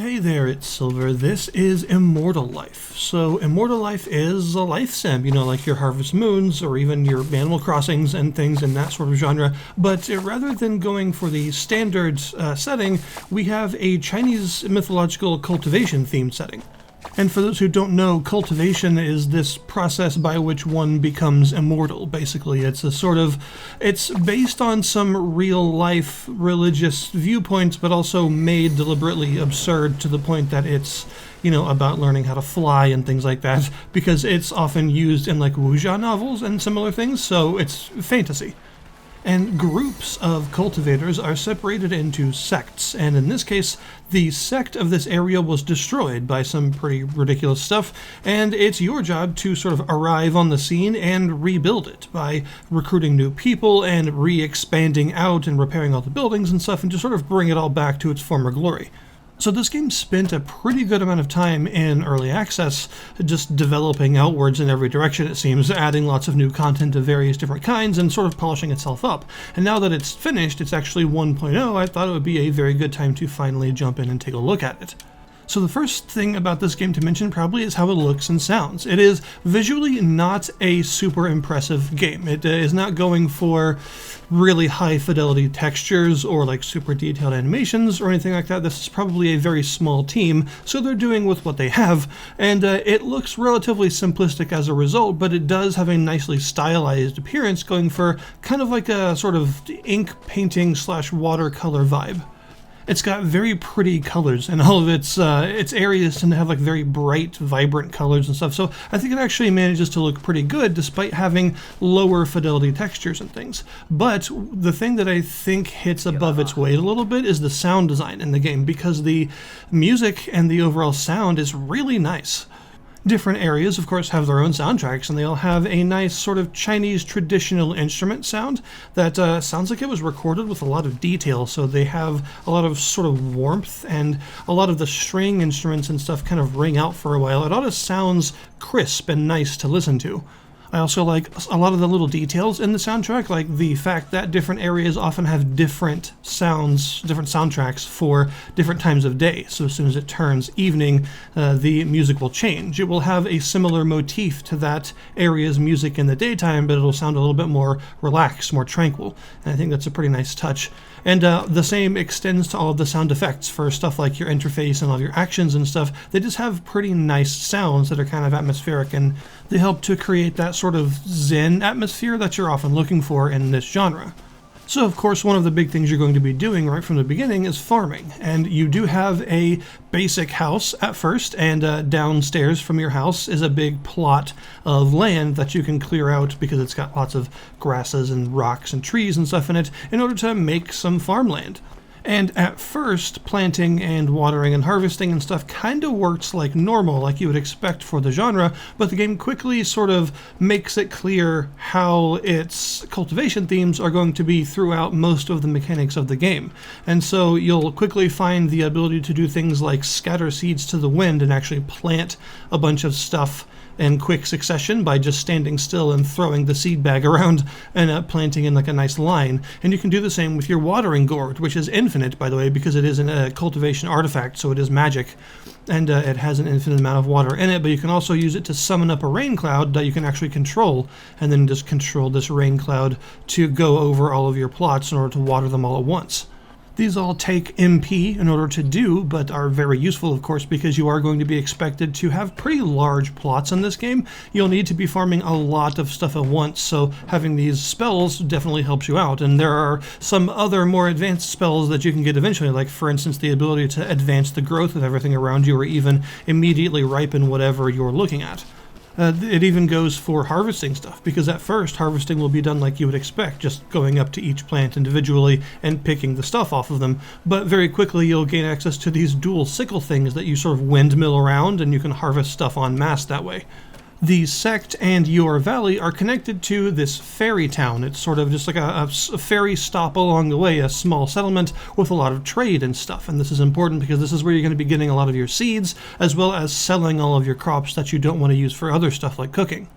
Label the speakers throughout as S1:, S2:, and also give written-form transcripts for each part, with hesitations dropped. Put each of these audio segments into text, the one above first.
S1: Hey there, it's Silver. This is Immortal Life. So Immortal Life is a life sim, like your Harvest Moons or even your Animal Crossings and things in that sort of genre. But rather than going for the standard setting, we have a Chinese mythological cultivation themed setting. And for those who don't know, cultivation is this process by which one becomes immortal, basically. It's based on some real-life religious viewpoints, but also made deliberately absurd to the point that it's, about learning how to fly and things like that, because it's often used in, Wuxia novels and similar things, so it's fantasy. And groups of cultivators are separated into sects, and in this case, the sect of this area was destroyed by some pretty ridiculous stuff, and it's your job to sort of arrive on the scene and rebuild it by recruiting new people and re-expanding out and repairing all the buildings and stuff, and just sort of bring it all back to its former glory. So this game spent a pretty good amount of time in early access, just developing outwards in every direction, it seems, adding lots of new content of various different kinds and sort of polishing itself up. And now that it's finished, it's actually 1.0, I thought it would be a very good time to finally jump in and take a look at it. So the first thing about this game to mention probably is how it looks and sounds. It is visually not a super impressive game. It is not going for really high fidelity textures or super detailed animations or anything like that. This is probably a very small team, so they're doing with what they have, and it looks relatively simplistic as a result, but it does have a nicely stylized appearance, going for kind of like a sort of ink painting / watercolor vibe. It's got very pretty colors, and all of its areas tend to have very bright, vibrant colors and stuff, so I think it actually manages to look pretty good despite having lower fidelity textures and things. But the thing that I think hits above its weight a little bit is the sound design in the game, because the music and the overall sound is really nice. Different areas, of course, have their own soundtracks, and they all have a nice sort of Chinese traditional instrument sound that sounds like it was recorded with a lot of detail, so they have a lot of sort of warmth, and a lot of the string instruments and stuff kind of ring out for a while. It all just sounds crisp and nice to listen to. I also like a lot of the little details in the soundtrack, like the fact that different areas often have different sounds, different soundtracks for different times of day. So as soon as it turns evening, the music will change. It will have a similar motif to that area's music in the daytime, but it'll sound a little bit more relaxed, more tranquil. And I think that's a pretty nice touch. And the same extends to all of the sound effects for stuff like your interface and all of your actions and stuff. They just have pretty nice sounds that are kind of atmospheric, and they help to create that sort of zen atmosphere that you're often looking for in this genre. So of course, one of the big things you're going to be doing right from the beginning is farming, and you do have a basic house at first, and downstairs from your house is a big plot of land that you can clear out because it's got lots of grasses and rocks and trees and stuff in it in order to make some farmland. And at first, planting and watering and harvesting and stuff kind of works like normal, like you would expect for the genre, but the game quickly sort of makes it clear how its cultivation themes are going to be throughout most of the mechanics of the game. And so you'll quickly find the ability to do things like scatter seeds to the wind and actually plant a bunch of stuff in quick succession by just standing still and throwing the seed bag around and planting in a nice line. And you can do the same with your watering gourd, which is infinite, by the way, because it is a cultivation artifact, so it is magic, and it has an infinite amount of water in it, but you can also use it to summon up a rain cloud that you can actually control, and then just control this rain cloud to go over all of your plots in order to water them all at once. These all take MP in order to do, but are very useful, of course, because you are going to be expected to have pretty large plots in this game. You'll need to be farming a lot of stuff at once, so having these spells definitely helps you out. And there are some other more advanced spells that you can get eventually, like, for instance, the ability to advance the growth of everything around you, or even immediately ripen whatever you're looking at. It even goes for harvesting stuff, because at first harvesting will be done like you would expect, just going up to each plant individually and picking the stuff off of them, but very quickly you'll gain access to these dual sickle things that you sort of windmill around, and you can harvest stuff en masse that way. The sect and your valley are connected to this fairy town. It's sort of just like a ferry stop along the way, a small settlement with a lot of trade and stuff. And this is important because this is where you're going to be getting a lot of your seeds, as well as selling all of your crops that you don't want to use for other stuff like cooking.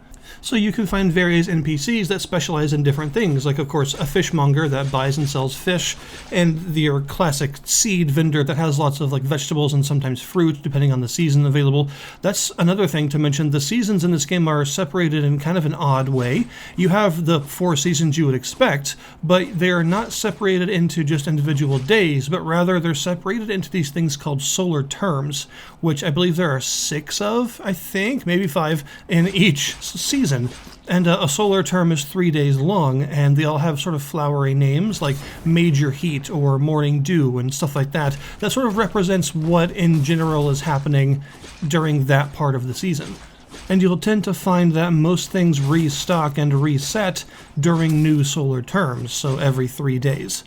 S1: So you can find various NPCs that specialize in different things, like of course a fishmonger that buys and sells fish, and your classic seed vendor that has lots of like vegetables and sometimes fruit depending on the season available. That's another thing to mention. The seasons in this game are separated in kind of an odd way. You have the 4 seasons you would expect, but they're not separated into just individual days, but rather they're separated into these things called solar terms, which I believe there are 6 of, I think, maybe 5 in each season. And a solar term is 3 days long, and they all have sort of flowery names like Major Heat or Morning Dew and stuff like that. That sort of represents what in general is happening during that part of the season. And you'll tend to find that most things restock and reset during new solar terms, so every 3 days.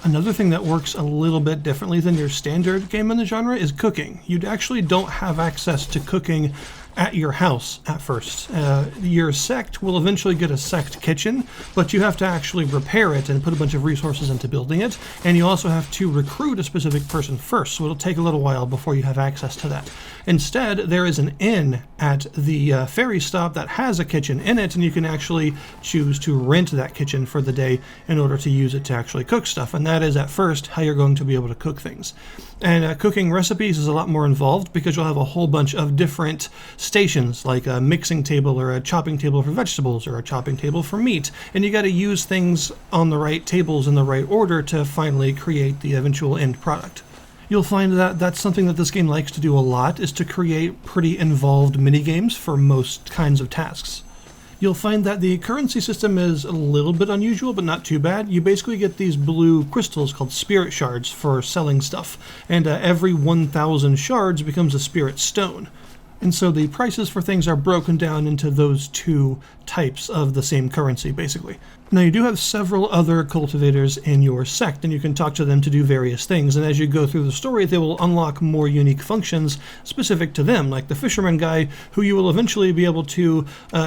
S1: Another thing that works a little bit differently than your standard game in the genre is cooking. You actually don't have access to cooking at your house at first. Your sect will eventually get a sect kitchen, but you have to actually repair it and put a bunch of resources into building it, and you also have to recruit a specific person first, so it'll take a little while before you have access to that. Instead, there is an inn at the ferry stop that has a kitchen in it, and you can actually choose to rent that kitchen for the day in order to use it to actually cook stuff, and that is at first how you're going to be able to cook things. And cooking recipes is a lot more involved because you'll have a whole bunch of different stations, like a mixing table or a chopping table for vegetables or a chopping table for meat, and you got to use things on the right tables in the right order to finally create the eventual end product. You'll find that that's something that this game likes to do a lot, is to create pretty involved minigames for most kinds of tasks. You'll find that the currency system is a little bit unusual, but not too bad. You basically get these blue crystals called spirit shards for selling stuff, and every 1,000 shards becomes a spirit stone. And so the prices for things are broken down into those 2 types of the same currency, basically. Now, you do have several other cultivators in your sect, and you can talk to them to do various things, and as you go through the story, they will unlock more unique functions specific to them, like the fisherman guy, who you will eventually be able to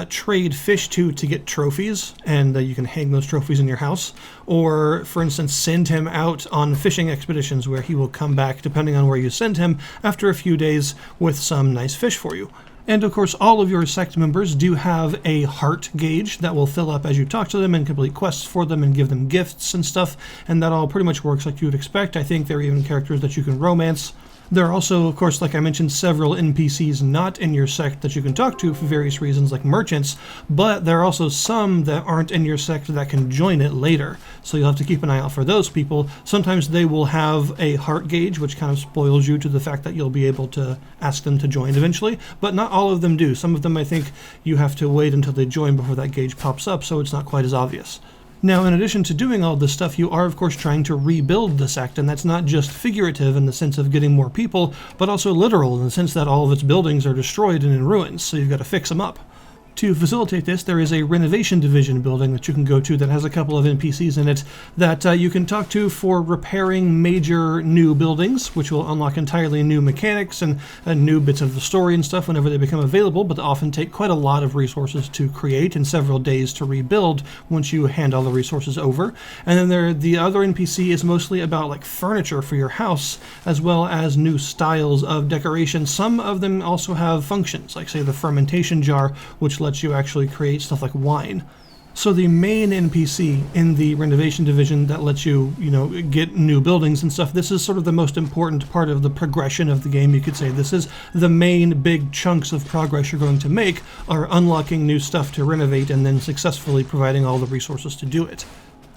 S1: trade fish to get trophies, and you can hang those trophies in your house, or, for instance, send him out on fishing expeditions where he will come back, depending on where you send him, after a few days with some nice fish for you. And of course, all of your sect members do have a heart gauge that will fill up as you talk to them and complete quests for them and give them gifts and stuff, and that all pretty much works like you would expect. I think there are even characters that you can romance. There are also, of course, like I mentioned, several NPCs not in your sect that you can talk to for various reasons, like merchants, but there are also some that aren't in your sect that can join it later, so you'll have to keep an eye out for those people. Sometimes they will have a heart gauge, which kind of spoils you to the fact that you'll be able to ask them to join eventually, but not all of them do. Some of them, I think, you have to wait until they join before that gauge pops up, so it's not quite as obvious. Now, in addition to doing all this stuff, you are, of course, trying to rebuild the sect, and that's not just figurative in the sense of getting more people, but also literal in the sense that all of its buildings are destroyed and in ruins, so you've got to fix them up. To facilitate this, there is a Renovation division building that you can go to that has a couple of NPCs in it that you can talk to for repairing major new buildings, which will unlock entirely new mechanics and new bits of the story and stuff whenever they become available, but they often take quite a lot of resources to create and several days to rebuild once you hand all the resources over. And then the other NPC is mostly about like furniture for your house, as well as new styles of decoration. Some of them also have functions, like say the fermentation jar, which lets you actually create stuff like wine. So the main NPC in the Renovation division that lets you, get new buildings and stuff, this is sort of the most important part of the progression of the game, you could say. This is the main big chunks of progress you're going to make, are unlocking new stuff to renovate and then successfully providing all the resources to do it.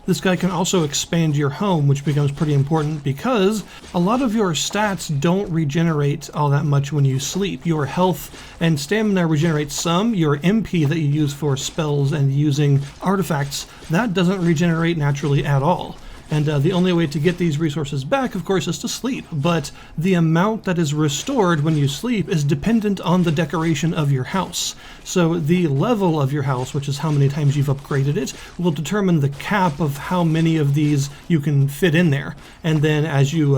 S1: This guy can also expand your home, which becomes pretty important because a lot of your stats don't regenerate all that much when you sleep. Your health and stamina regenerate some. Your MP that you use for spells and using artifacts, that doesn't regenerate naturally at all. And the only way to get these resources back, of course, is to sleep. But the amount that is restored when you sleep is dependent on the decoration of your house. So the level of your house, which is how many times you've upgraded it, will determine the cap of how many of these you can fit in there. And then as you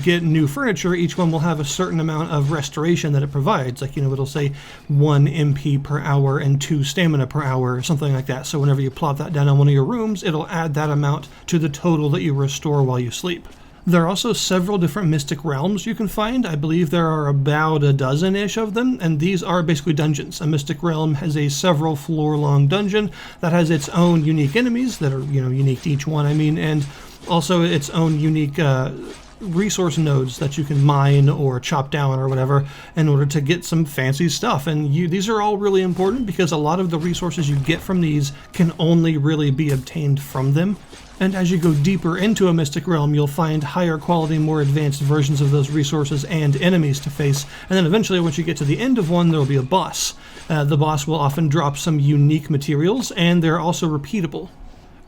S1: get new furniture, each one will have a certain amount of restoration that it provides. Like, it'll say 1 MP per hour and 2 stamina per hour, or something like that. So whenever you plot that down on one of your rooms, it'll add that amount to the total that you restore while you sleep. There are also several different mystic realms you can find. I believe there are about a dozen-ish of them, and these are basically dungeons. A mystic realm has a several floor long dungeon that has its own unique enemies that are, unique to each one, and also its own unique resource nodes that you can mine or chop down or whatever in order to get some fancy stuff. And these are all really important because a lot of the resources you get from these can only really be obtained from them. And as you go deeper into a mystic realm, you'll find higher quality, more advanced versions of those resources and enemies to face. And then eventually, once you get to the end of one, there will be a boss. The boss will often drop some unique materials, and they're also repeatable.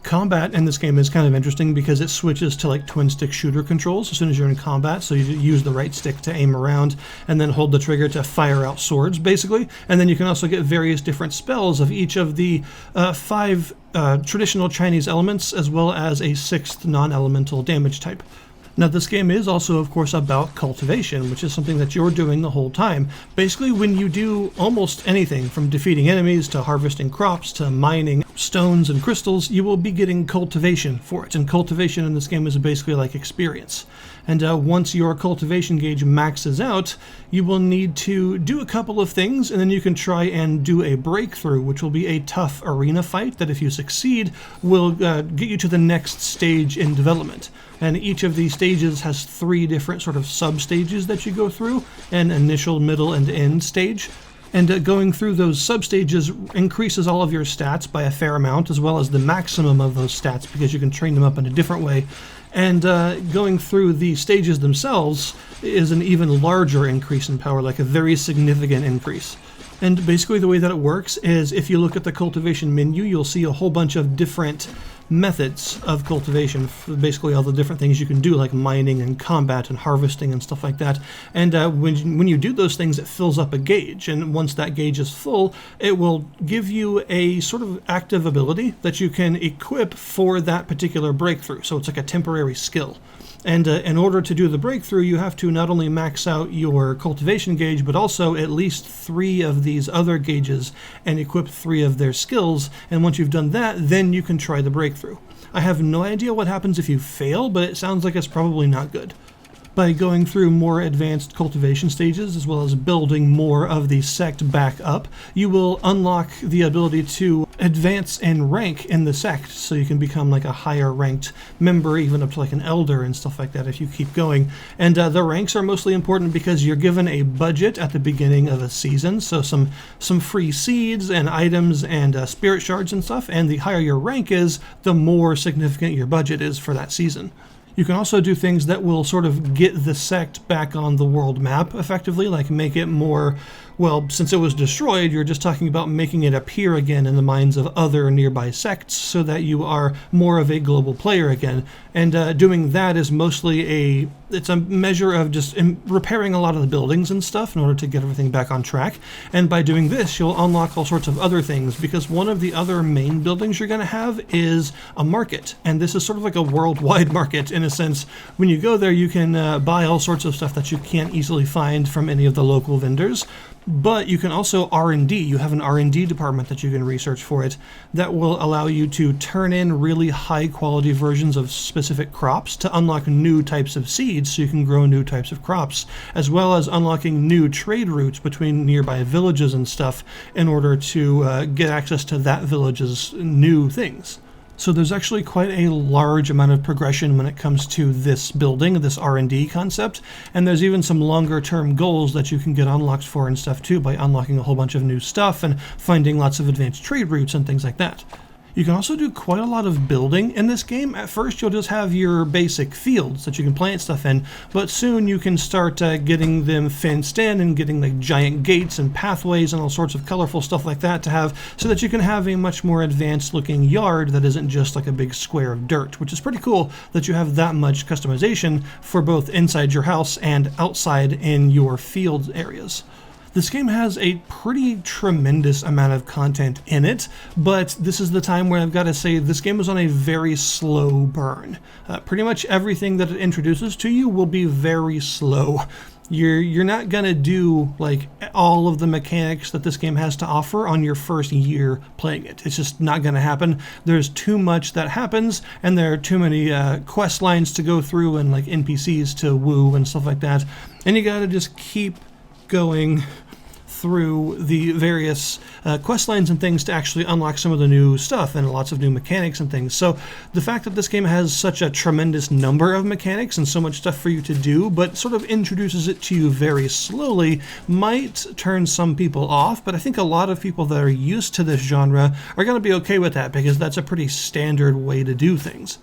S1: Combat in this game is kind of interesting because it switches to like twin stick shooter controls as soon as you're in combat, so you use the right stick to aim around and then hold the trigger to fire out swords basically, and then you can also get various different spells of each of the 5 traditional Chinese elements as well as a 6th non-elemental damage type. Now this game is also, of course, about cultivation, which is something that you're doing the whole time. Basically, when you do almost anything from defeating enemies to harvesting crops to mining stones and crystals, you will be getting cultivation for it. And cultivation in this game is basically like experience. And once your cultivation gauge maxes out, you will need to do a couple of things, and then you can try and do a breakthrough, which will be a tough arena fight that, if you succeed, will get you to the next stage in development. And each of these stages has 3 different sort of sub-stages that you go through, an initial, middle, and end stage. And going through those sub-stages increases all of your stats by a fair amount, as well as the maximum of those stats, because you can train them up in a different way. And going through the stages themselves is an even larger increase in power, like a very significant increase. And basically the way that it works is if you look at the cultivation menu, you'll see a whole bunch of different methods of cultivation, basically all the different things you can do, like mining and combat and harvesting and stuff like that. And when you do those things, it fills up a gauge, and once that gauge is full, it will give you a sort of active ability that you can equip for that particular breakthrough. So it's like a temporary skill. And in order to do the breakthrough, you have to not only max out your cultivation gauge, but also at least 3 of these other gauges and equip 3 of their skills. And once you've done that, then you can try the breakthrough. I have no idea what happens if you fail, but it sounds like it's probably not good. By going through more advanced cultivation stages, as well as building more of the sect back up, you will unlock the ability to advance in rank in the sect, so you can become like a higher ranked member, even up to like an elder and stuff like that if you keep going. And the ranks are mostly important because you're given a budget at the beginning of a season, so some free seeds and items and spirit shards and stuff, and the higher your rank is, the more significant your budget is for that season. You can also do things that will sort of get the sect back on the world map effectively, like make it more, well, since it was destroyed, you're just talking about making it appear again in the minds of other nearby sects so that you are more of a global player again. And doing that is mostly it's a measure of just repairing a lot of the buildings and stuff in order to get everything back on track. And by doing this, you'll unlock all sorts of other things, because one of the other main buildings you're going to have is a market. And this is sort of like a worldwide market in a sense. When you go there, you can buy all sorts of stuff that you can't easily find from any of the local vendors. But you can also R&D. You have an R&D department that you can research for it that will allow you to turn in really high quality versions of specific crops to unlock new types of seeds so you can grow new types of crops, as well as unlocking new trade routes between nearby villages and stuff in order to get access to that village's new things. So there's actually quite a large amount of progression when it comes to this building, this R&D concept, and there's even some longer term goals that you can get unlocked for and stuff too by unlocking a whole bunch of new stuff and finding lots of advanced trade routes and things like that. You can also do quite a lot of building in this game. At first you'll just have your basic fields that you can plant stuff in, but soon you can start getting them fenced in and getting like giant gates and pathways and all sorts of colorful stuff like that to have, so that you can have a much more advanced looking yard that isn't just like a big square of dirt, which is pretty cool that you have that much customization for both inside your house and outside in your field areas. This game has a pretty tremendous amount of content in it, but this is the time where I've got to say this game is on a very slow burn. Pretty much everything that it introduces to you will be very slow. You're not gonna do like all of the mechanics that this game has to offer on your first year playing it. It's just not gonna happen. There's too much that happens, and there are too many quest lines to go through and like NPCs to woo and stuff like that. And you gotta just keep going through the various quest lines and things to actually unlock some of the new stuff and lots of new mechanics and things. So the fact that this game has such a tremendous number of mechanics and so much stuff for you to do, but sort of introduces it to you very slowly, might turn some people off. But I think a lot of people that are used to this genre are going to be okay with that, because that's a pretty standard way to do things.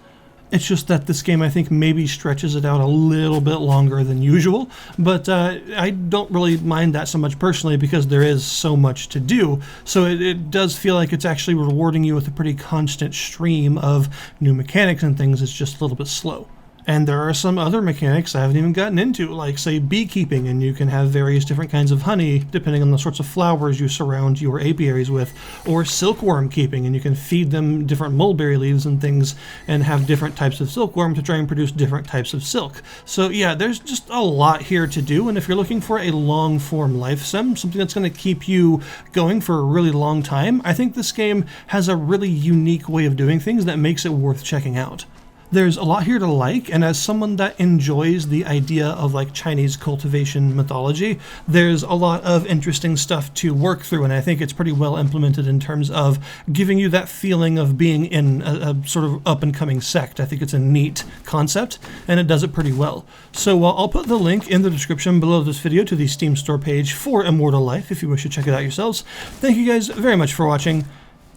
S1: It's just that this game, I think, maybe stretches it out a little bit longer than usual, but I don't really mind that so much personally, because there is so much to do. So it does feel like it's actually rewarding you with a pretty constant stream of new mechanics and things. It's just a little bit slow. And there are some other mechanics I haven't even gotten into, like, say, beekeeping, and you can have various different kinds of honey depending on the sorts of flowers you surround your apiaries with, or silkworm keeping, and you can feed them different mulberry leaves and things and have different types of silkworm to try and produce different types of silk. So yeah, there's just a lot here to do, and if you're looking for a long-form life sim, something that's going to keep you going for a really long time, I think this game has a really unique way of doing things that makes it worth checking out. There's a lot here to like, and as someone that enjoys the idea of like Chinese cultivation mythology, there's a lot of interesting stuff to work through, and I think it's pretty well implemented in terms of giving you that feeling of being in a sort of up-and-coming sect. I think it's a neat concept, and it does it pretty well. So I'll put the link in the description below this video to the Steam store page for Immortal Life if you wish to check it out yourselves. Thank you guys very much for watching,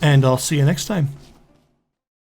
S1: and I'll see you next time.